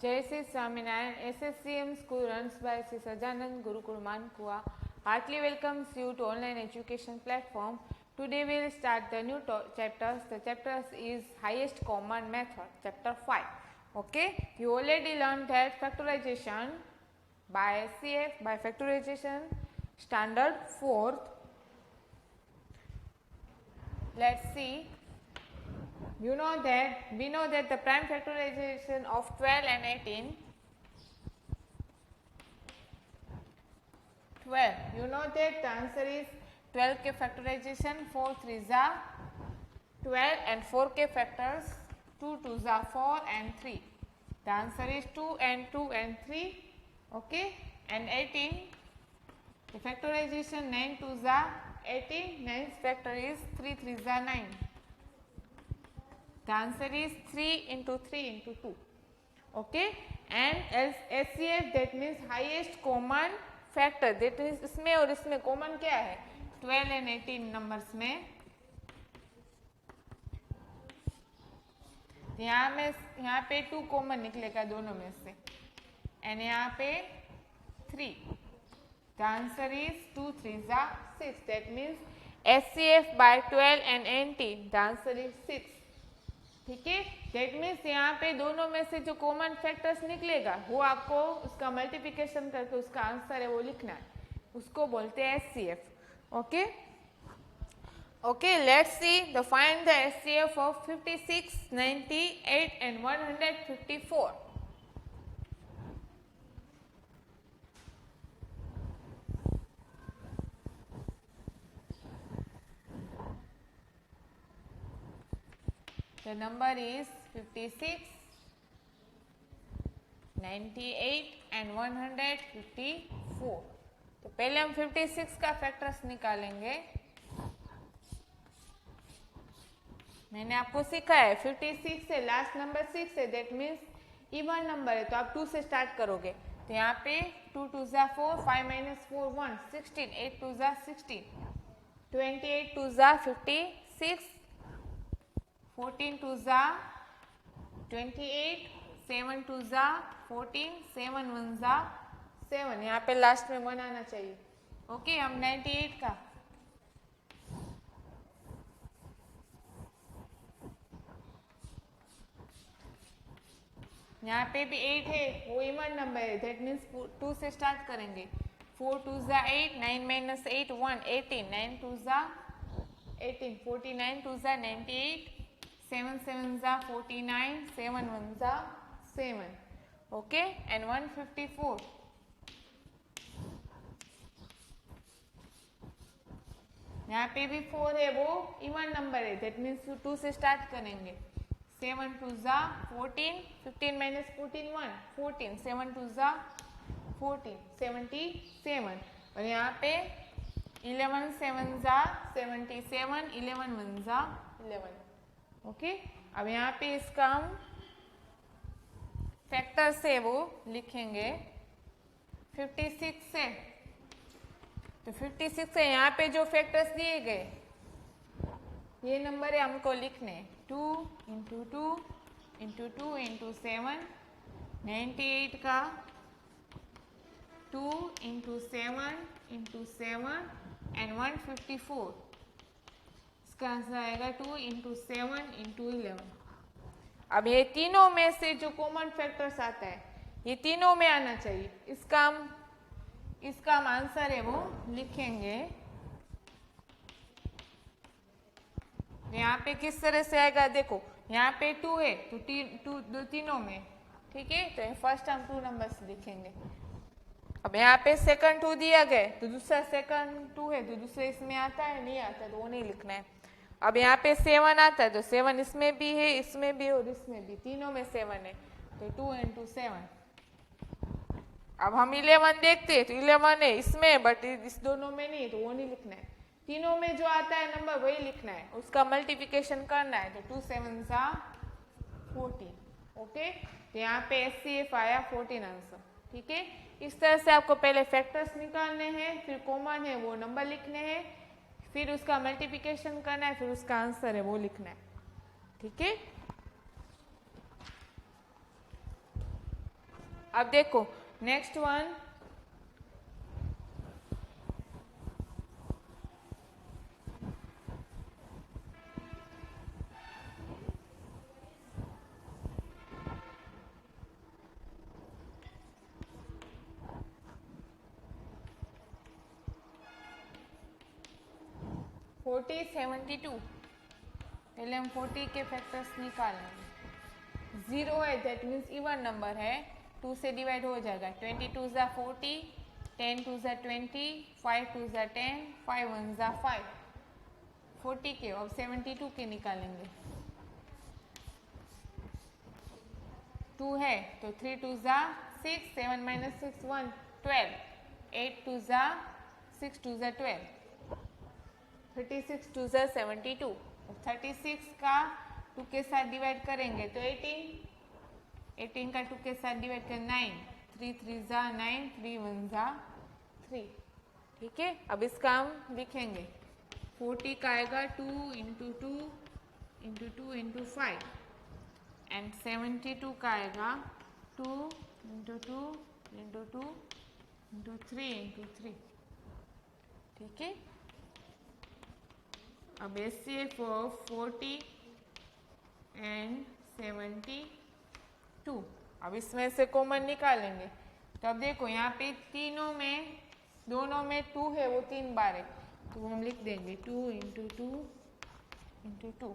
Jai Sri Swaminarayan. SSCM School runs by Sri Sajanand Gurukul Mankua heartily welcomes you to online education platform. Today we will start the new chapters. The chapter is highest common method, chapter 5. Okay, you already learned that factorization by SCF, by factorization standard 4th. Let's see. We know that the prime factorization of 12 and 18. 12. You know that the answer is 12k factorization, 4 3s are 12 and 4k factors, 2 2s are 4 and 3. The answer is 2 and 2 and 3. Okay. And 18. The factorization 9 2s are 18. 9's factor is 3 3s are 9. The answer is 3 into 3 into 2. Okay. And as SCF, that means highest common factor, that means इसमें और इसमें common क्या है? 12 and 18 numbers में। यहाँ पे 2 common निकलेगा दोनों में से एंड यहाँ पे 3. The answer is 2 3s are 6. That means SCF by 12 and 18, the answer is 6. ठीक है, दैट मीन्स यहाँ पे दोनों में से जो कॉमन फैक्टर्स निकलेगा वो आपको उसका मल्टीप्लिकेशन करके उसका आंसर है वो लिखना है, उसको बोलते हैं SCF. Okay okay, let's see the find the SCF of 56, 98 and 154. The number is 56, 98 and 154. तो पहले हम 56 का फैक्टर्स निकालेंगे. मैंने आपको सिखाया है 56 से लास्ट नंबर 6 है, दैट मीन्स इवन नंबर है तो आप 2 से स्टार्ट करोगे. तो यहाँ पे 2 2s are 4, 5 minus 4 1, 16, 8 2s are 16, 28 2s are 56, 14 2s are 28, 7 2s are 14, 7 1s are 7. यहाँ पे लास्ट में 1 आना चाहिए. ओके, हम 98 का यहाँ पे भी 8 है, वो इवन नंबर है, दैट मीन्स 2 से स्टार्ट करेंगे. 4 2s are 8, 9 minus 8 1, 18, 9 2s are 18, 49 2s are 98, 7 7s are 49, 7 1s are 7. Okay, and 154. यहाँ पे भी 4 है, वो इवन नंबर है, दैट मीन्स 2 से स्टार्ट करेंगे. 7 2s are 14, 15 minus 14 1, 14, 7 2s are 14, 77. और यहाँ पे 11 7s are 77, 11 1s are 11. Okay, अब यहाँ पे इसका हम फैक्टर से वो लिखेंगे 56 से. तो 56 से यहाँ पे जो फैक्टर्स दिए गए ये नंबर है हमको लिखने. 2 इंटू 2 इंटू 2 इंटू 7, 98 का 2 इंटू 7 इंटू 7 एंड 154. इसका आंसर आएगा 2 इंटू 7 इंटू 11. अब ये तीनों में से जो कॉमन फैक्टर्स आता है ये तीनों में आना चाहिए. इसका हम आंसर है वो लिखेंगे. यहाँ पे किस तरह से आएगा देखो, यहाँ पे 2 है तो तीनों में. ठीक है, तो फर्स्ट हम 2 नंबर्स लिखेंगे. अब यहाँ पे सेकंड 2 दिया गया तो दूसरा सेकंड 2 है तो दूसरे इसमें आता है नहीं आता तो वो नहीं लिखना है. अब यहाँ पे 7 आता है तो 7 इसमें भी है, इसमें भी और इसमें भी, तीनों में 7 है तो 2 इंटू 7. अब हम 11 देखते हैं तो 11 है इसमें बट इस दोनों में नहीं तो वो नहीं लिखना है. तीनों में जो आता है नंबर वही लिखना है, उसका मल्टीप्लिकेशन करना है. तो 2 7s are 14. ओके, तो यहाँ पे SCF आया 14 आंसर. ठीक है, इस तरह से आपको पहले फैक्टर्स निकालने हैं, फिर कॉमन है वो नंबर लिखने हैं, फिर उसका मल्टीप्लिकेशन करना है, फिर उसका आंसर है वो लिखना है. ठीक है, अब देखो नेक्स्ट वन, फोर्टी 72। पहले हम 40 के फैक्टर्स निकालेंगे। 0 है दैट मीन्स इवन नंबर है, 2 से डिवाइड हो जाएगा। 22 ज़ा 40, 10 2 ज़ा 20, 5 2 ज़ा 10, 5 1 ज़ा 5। 40 के, अब 72 के निकालेंगे। 2 है तो 3 2 ज़ा 6, 7 माइनस 6 1, 12, 8 2 ज़ा 6 2 ज़ा 12, 36 2 ज़ा 72। 36 का 2 के साथ डिवाइड करेंगे तो 18, 18 का 2 के साथ डिवाइड कर 9, 3 3 ज़ा 9, 3 1 ज़ा 3। ठीक है, अब इसका हम लिखेंगे। 40 का आएगा 2 इंटू 2 इंटू 2 इंटू 5 एंड 72 का आएगा 2 इंटू 2 इंटू 2 इंटू 3 इंटू 3। ठीक है, अब HCF ऑफ 40 एंड 72, अब इसमें से कॉमन निकालेंगे। तो अब देखो यहाँ पे तीनों में, दोनों में 2 है, वो 3 बार है, तो हम लिख देंगे 2 इंटू 2 इंटू 2।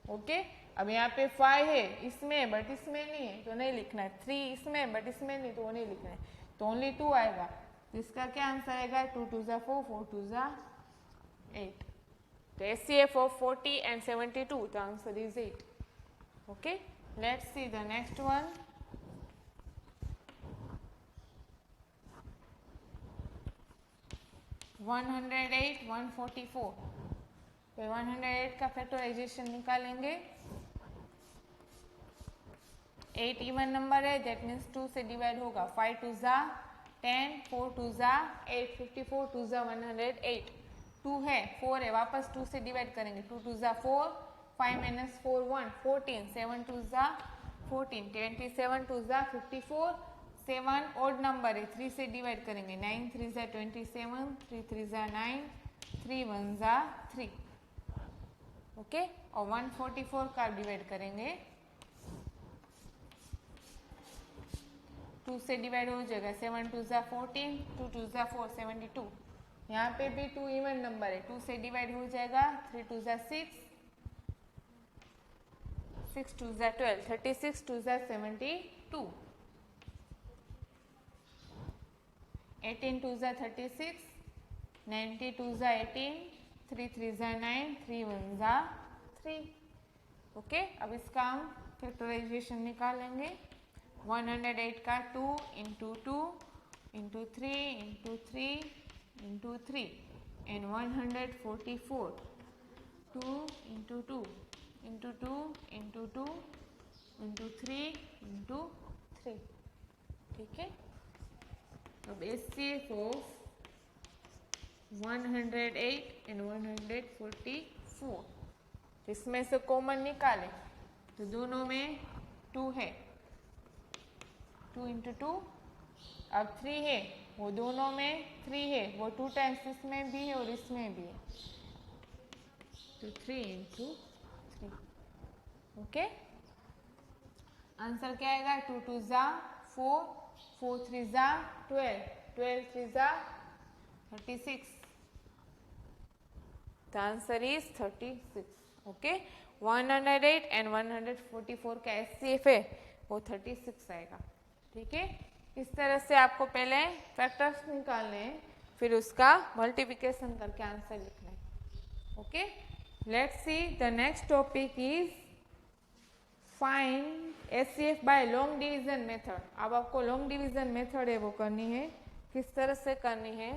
ओके, अब यहाँ पे 5 है इसमें बट इसमें नहीं है तो नहीं लिखना है। 3 इसमें बट इसमें नहीं तो वो नहीं लिखना है, तो ओनली 2 आएगा। तो इसका क्या आंसर आएगा? 2 2 ज़ा 4, 4 2 ज़ा 8। तो HCF of 40 and 72, the answer is 8. Okay, let's see the next one. One 108, 144। तो 108 का फैक्टराइजेशन निकालेंगे। 8 इवन नंबर है, दैट मीन्स 2 से डिवाइड होगा। 5 2 ज़ा 10, 4 2 ज़ा 8, 54 2 ज़ा 108। 2 है, 4 है, वापस 2 से डिवाइड करेंगे। 2 2 ज़ा 4, 5 माइनस 4 1, 14, 7 2 ज़ा 14, 27 2 ज़ा 54, 7 ऑड नंबर है, 3 से डिवाइड करेंगे। 9 3 ज़ा 27, 3 3 ज़ा 9, 3 1 ज़ा 3। ओके, और 144 का डिवाइड करेंगे। 2 से डिवाइड हो जाएगा। 7 2 ज़ा 14, 2 2 ज़ा 4, 72। यहाँ पे भी 2 इवन नंबर है, 2 से डिवाइड हो जाएगा। 3 2 ज़ा 6, 6 2 ज़ा 12, 36 2 ज़ा 72, 18 2 ज़ा 36, 92 ज़ा 18, 3 3 ज़ा 9, 3 1 ज़ा 3। ओके, अब इसका हम फैक्टराइजेशन निकालेंगे। 108 का 2 into 2 into 3 into 3 into 3 and 144 2 into 2 into 2 into 2 into 3 into 3। ठीक है, अब HCF ऑफ 108 एंड 144, इसमें से कॉमन निकालें तो दोनों में 2 है। 2 इंटू 2, अब 3 है, वो दोनों में 3 है, वो 2 टाइम्स इसमें भी है और इसमें भी है, तो 3 इंटू 3। ओके, आंसर क्या आएगा? 2 2 ज़ा 4, 4 3 ज़ा 12, 12 3 ज़ा 36। The answer is 36. Okay, 108 and 144 का HCF है वो 36 आएगा। ठीक है, इस तरह से आपको पहले फैक्टर्स निकालने हैं, फिर उसका मल्टीप्लिकेशन करके आंसर लिखना है। Okay, let's see the next topic is find HCF by long division method. अब आपको लॉन्ग डिवीजन मेथड है वो करनी है, किस तरह से करनी है।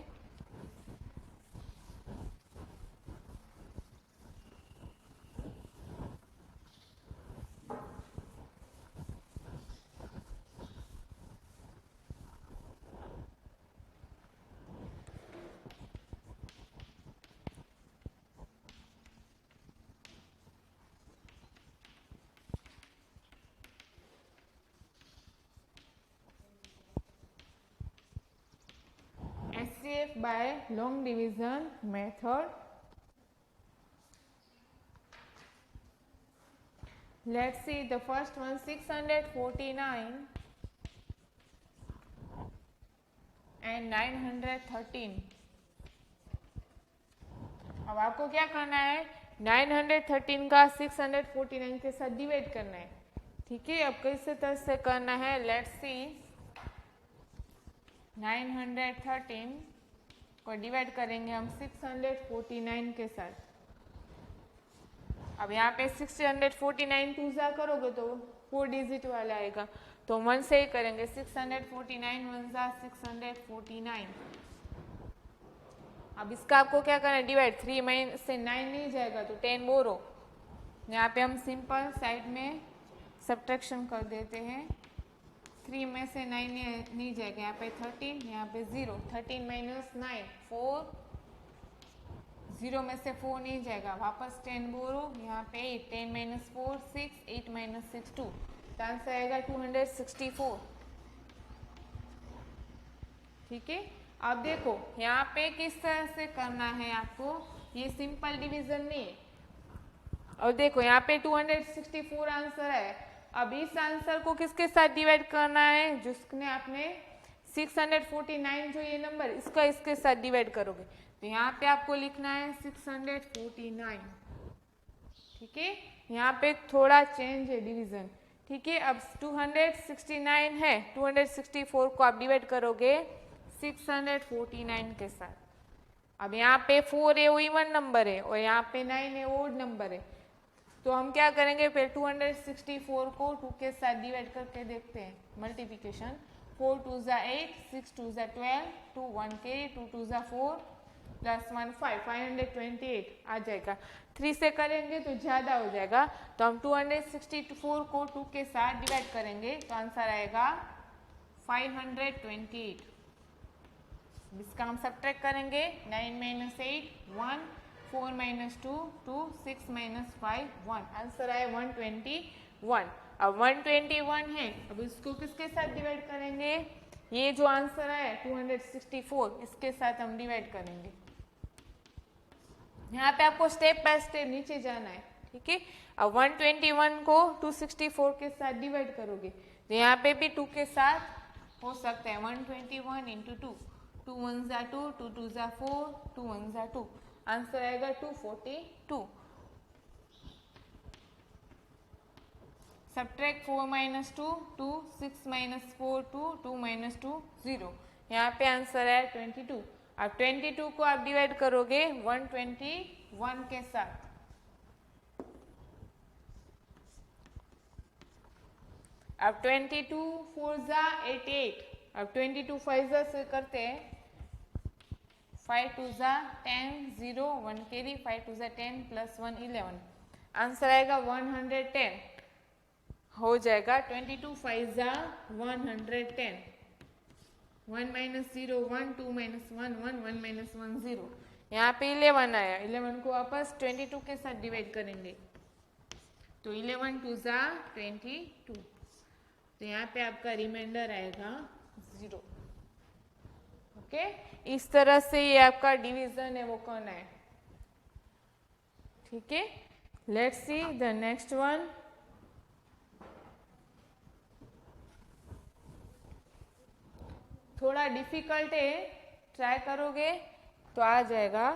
by long division method. Let's see the first one, 649 and 913. अब आपको क्या करना है, 913 का 649 के साथ डिवाइड करना है। ठीक है, अब कैसे तरह से करना है, लेट्स सी। 913 को डिवाइड करेंगे हम 649 के साथ। अब यहाँ पे 649 टू जा करोगे तो 4 डिजिट वाला आएगा, तो 1 से ही करेंगे। 649 1 जा 649। अब इसका आपको क्या करना है, डिवाइड। 3 में से 9 नहीं जाएगा तो 10 बोरो। यहाँ पे हम सिंपल साइड में सब्ट्रैक्शन कर देते हैं। 3 में से 9 नहीं जाएगा, यहाँ पे 13, यहाँ पे 0। 13 माइनस 9 4, 0 में से 4 नहीं जाएगा, वापस 10 बोरो, यहाँ पे 8। 10 माइनस 4 6, 8 माइनस 6 2, तो आंसर आएगा 264। ठीक है, अब देखो यहाँ पे किस तरह से करना है आपको, ये सिंपल डिवीजन नहीं है। और देखो यहाँ पे 264 आंसर है। अब इस आंसर को किसके साथ डिवाइड करना है, जिसने आपने 649 जो ये नंबर, इसका इसके साथ डिवाइड करोगे। तो यहाँ पे आपको लिखना है 649। ठीक है, यहाँ पे थोड़ा चेंज है डिवीजन। ठीक है, अब 269 है, 264 को आप डिवाइड करोगे 649 के साथ। अब यहाँ पे 4 है वो इवन नंबर है, और यहाँ पे 9 है ओड नंबर है। तो हम क्या करेंगे, फिर 264 को 2 के साथ डिवाइड करके देखते हैं, मल्टीप्लिकेशन। 4 2 जा 8, 6 2 जा 12, 2 1 के 2 2 जा 4 प्लस 1 5, 528 आ जाएगा। 3 से करेंगे तो ज़्यादा हो जाएगा, तो हम 264 को 2 के साथ डिवाइड करेंगे तो आंसर आएगा 528। इसका हम सब्ट्रैक्ट करेंगे। 9 माइनस 8 1, 4 माइनस 2 2, 6 माइनस 5 1, आंसर आए 121। अब 121 है, अब इसको किसके साथ डिवाइड करेंगे, ये जो आंसर है 264, इसके साथ हम डिवाइड करेंगे। यहाँ पे आपको स्टेप बाय स्टेप नीचे जाना है। ठीक है, अब 121 को 264 के साथ डिवाइड करोगे तो यहाँ पे भी 2 के साथ हो सकता है। 121 इंटू 2, 2 1 जा 2, 2 2 जा 4, 2 1 जा 2, आंसर आएगा 242। सब्ट्रैक्ट 4 माइनस 2 2, 6 माइनस 4 2, 2 माइनस 2 0, यहाँ पे आंसर है 22। अब 22 को आप डिवाइड करोगे 121 के साथ। अब 22 4 जा 88, अब 22 5 जा से करते हैं। 5 2 जा 10 0 1 कैरी, 5 2 जा 10 प्लस 1 11, आंसर आएगा 110 हो जाएगा। 22 5 जा 110, 1 माइनस 0 1, 2 माइनस 1 1, 1 माइनस 1 0, यहाँ पे 11 आया। 11 को वापस 22 के साथ डिवाइड करेंगे तो 11 2 जा 22, तो यहाँ पे आपका रिमाइंडर आएगा 0। ओके, इस तरह से ये आपका डिवीजन है वो करना है। ठीक है, let's see the next one. थोड़ा डिफिकल्ट है, ट्राई करोगे तो आ जाएगा।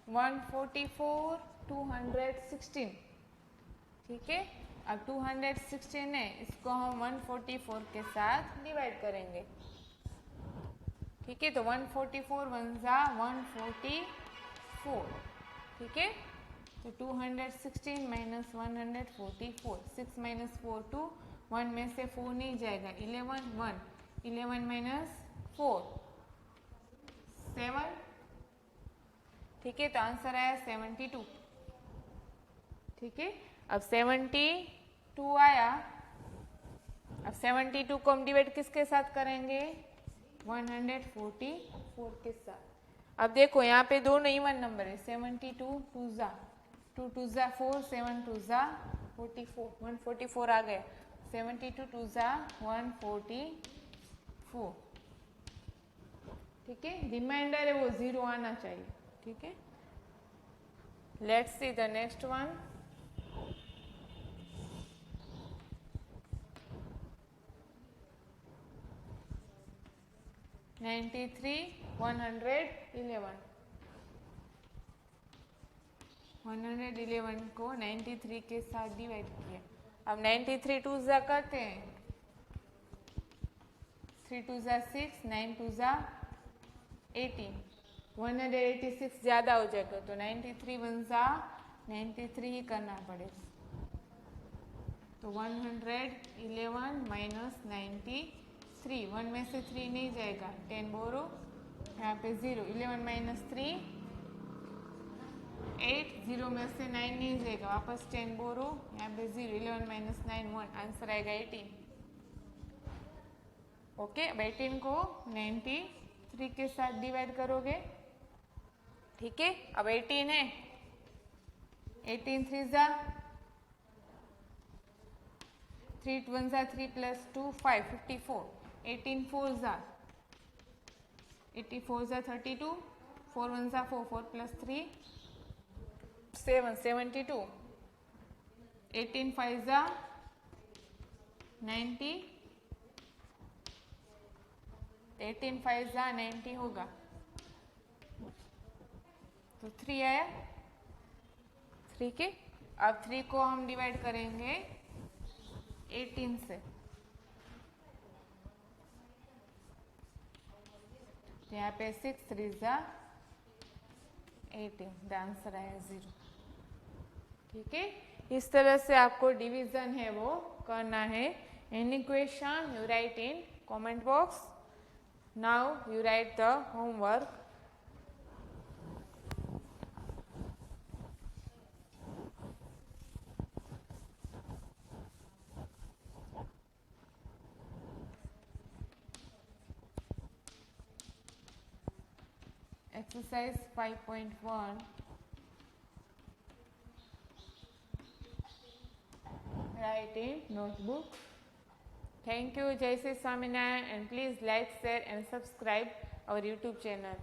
वन 144 216। ठीक है, अब 216 है, इसको हम 144 के साथ डिवाइड करेंगे। ठीक है, तो 144 1 जा 144। ठीक है, तो 216 माइनस 144, 6 माइनस 4 2, 1 में से 4 नहीं जाएगा, 11 1, 11 माइनस 4 7। ठीक है, तो आंसर आया 72। ठीक है, अब 72 आया। अब 72 को हम डिवाइड किसके साथ करेंगे, 144 4 के साथ। अब देखो यहाँ पे दोनों इवन नंबर है, 72 टू ज़ा 2 टू ज़ा 4, 7 टू ज़ा 44, 144 आ गया। 72 टू ज़ा 144, ठीक है। रिमाइंडर है वो 0 आना चाहिए, ठीक है। Let's see the next one. Ninety three 111 को 93 के साथ डिवाइड किया। अब 93 टू ज़ा करते हैं, 3 टू ज़ा 6, 9 टू ज़ा 18, 186 ज़्यादा हो जाएगा तो 93 वन ज़ा 93 ही करना पड़ेगा। तो 111 माइनस 93, 1 में से 3 नहीं जाएगा, 10 बोरो, यहाँ पे 0, 11 माइनस 3 8, 0 में से 9 नहीं जाएगा, वापस 10 बोरो, यहाँ पे 0, 11 माइनस 9 1, आंसर आएगा 18। ओके, अब 18 को 93 के साथ डिवाइड करोगे, ठीक है। अब 18 है, 18 3 ज़ा 3 1 ज़ा 3 प्लस 2 5, 54, 18 4 ज़ा 84 ज़ा 32, 4 1 ज़ा 4, 4 प्लस 3 7, 72, 18 5 ज़ा 90, 18 5 ज़ा 90 होगा, तो 3 आया, ठीक है। अब 3 को हम डिवाइड करेंगे 18 से, तो यहाँ पे 6 3 ज़ा 18, द आंसर आया 0, ठीक है। इस तरह से आपको डिवीजन है वो करना है। Any question you right in comment box. Now you right the homework. Exercise 5.1, write in notebook. Thank you, Jai Sri Swaminarayan, and please like, share and subscribe our YouTube channel.